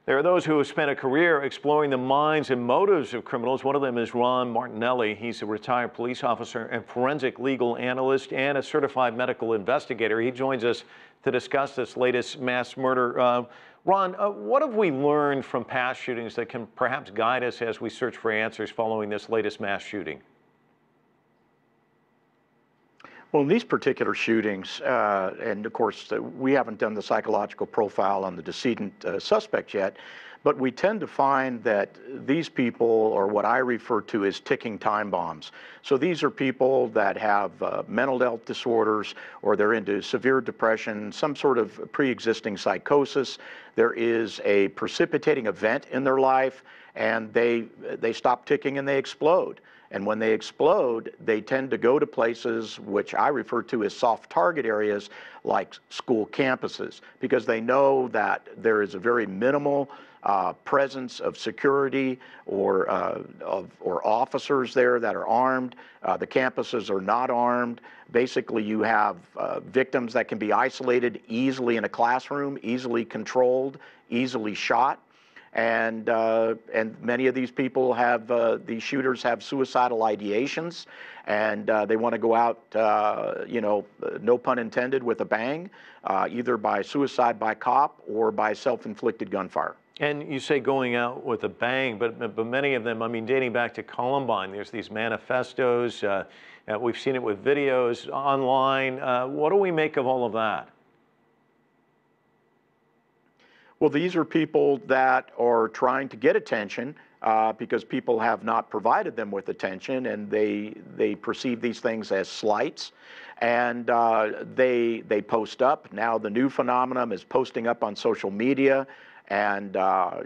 There are those who have spent a career exploring the minds and motives of criminals. One of them is Ron Martinelli. He's a retired police officer and forensic legal analyst and a certified medical investigator. He joins us to discuss this latest mass murder. Ron, what have we learned from past shootings that can perhaps guide us as we search for answers following this latest mass shooting? Well, in these particular shootings, and of course, we haven't done the psychological profile on the decedent suspect yet, but we tend to find that these people are what I refer to as ticking time bombs. So these are people that have mental health disorders, or they're into severe depression, some sort of pre-existing psychosis. There is a precipitating event in their life, and they stop ticking and they explode. And when they explode, they tend to go to places which I refer to as soft target areas, like school campuses, because they know that there is a very minimal presence of security or officers there that are armed. The campuses are not armed. Basically, you have victims that can be isolated easily in a classroom, easily controlled, easily shot. And many of these people have, these shooters have suicidal ideations, and they want to go out, no pun intended, with a bang, either by suicide by cop or by self-inflicted gunfire. And you say going out with a bang, but many of them, I mean, dating back to Columbine, there's these manifestos. We've seen it with videos online. What do we make of all of that? Well, these are people that are trying to get attention because people have not provided them with attention, and they perceive these things as slights, and they post up. Now the new phenomenon is posting up on social media and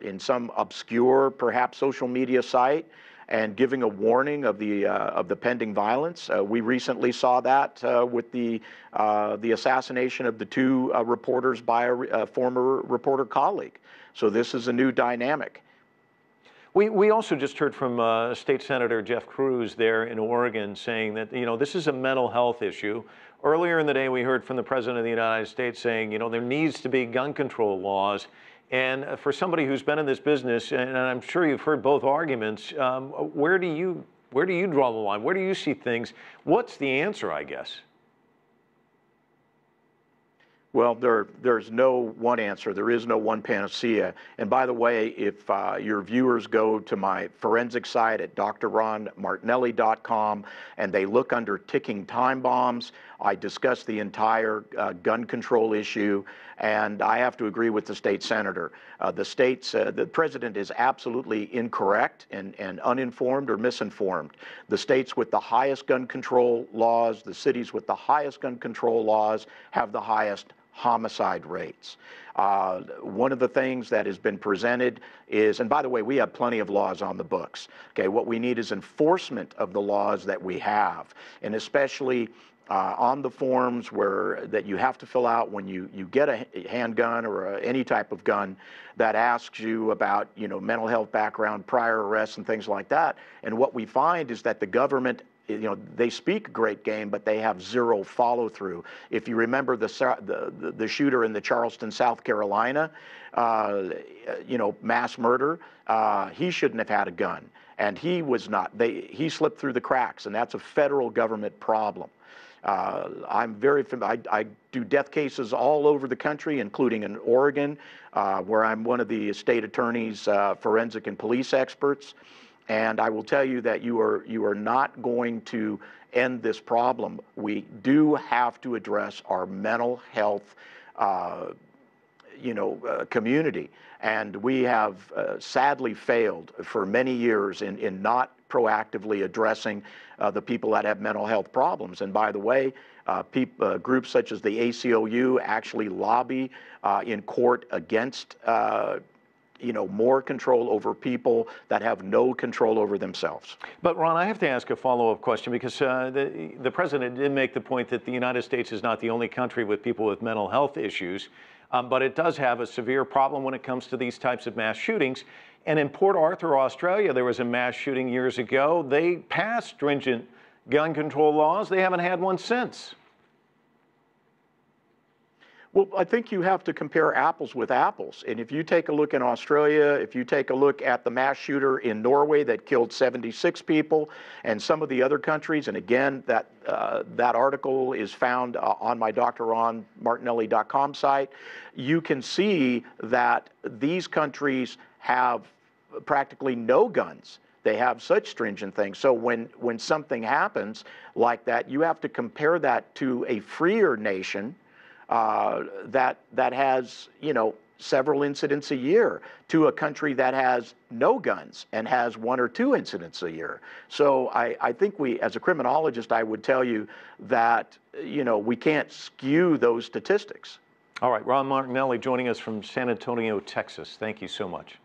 in some obscure, perhaps, social media site, and giving a warning of the pending violence. We recently saw that with the assassination of the two reporters by a former reporter colleague. So this is a new dynamic. We also just heard from State Senator Jeff Cruz there in Oregon saying that, this is a mental health issue. Earlier in the day, we heard from the President of the United States saying, there needs to be gun control laws. And for somebody who's been in this business, and I'm sure you've heard both arguments, where do you draw the line? Where do you see things? What's the answer, I guess? Well, there's no one answer. There is no one panacea. And by the way, if your viewers go to my forensic site at drronmartinelli.com and they look under ticking time bombs, I discuss the entire gun control issue, and I have to agree with the state senator. The president is absolutely incorrect and uninformed or misinformed. The states with the highest gun control laws, the cities with the highest gun control laws, have the highest homicide rates. One of the things that has been presented is, and by the way, we have plenty of laws on the books. Okay, what we need is enforcement of the laws that we have, and especially on the forms that you have to fill out when you get a handgun or any type of gun that asks you about mental health background, prior arrests, and things like that. And what we find is that the government, they speak a great game, but they have zero follow-through. If you remember the shooter in the Charleston, South Carolina, mass murder, he shouldn't have had a gun, and he was not. He slipped through the cracks, and that's a federal government problem. I'm very familiar. I do death cases all over the country, including in Oregon, where I'm one of the state attorney's forensic and police experts. And I will tell you that you are not going to end this problem. We do have to address our mental health, community, and we have sadly failed for many years in not proactively addressing the people that have mental health problems. And by the way, groups such as the ACLU actually lobby in court against more control over people that have no control over themselves. But Ron, I have to ask a follow-up question, because the president did make the point that the United States is not the only country with people with mental health issues, but it does have a severe problem when it comes to these types of mass shootings. And in Port Arthur, Australia, there was a mass shooting years ago. They passed stringent gun control laws. They haven't had one since. Well, I think you have to compare apples with apples. And if you take a look in Australia, if you take a look at the mass shooter in Norway that killed 76 people, and some of the other countries, and again, that article is found on my drronmartinelli.com site, you can see that these countries have practically no guns. They have such stringent things. So when something happens like that, you have to compare that to a freer nation that has, several incidents a year, to a country that has no guns and has 1 or 2 incidents a year. So I think as a criminologist, I would tell you that, we can't skew those statistics. All right, Ron Martinelli joining us from San Antonio, Texas. Thank you so much.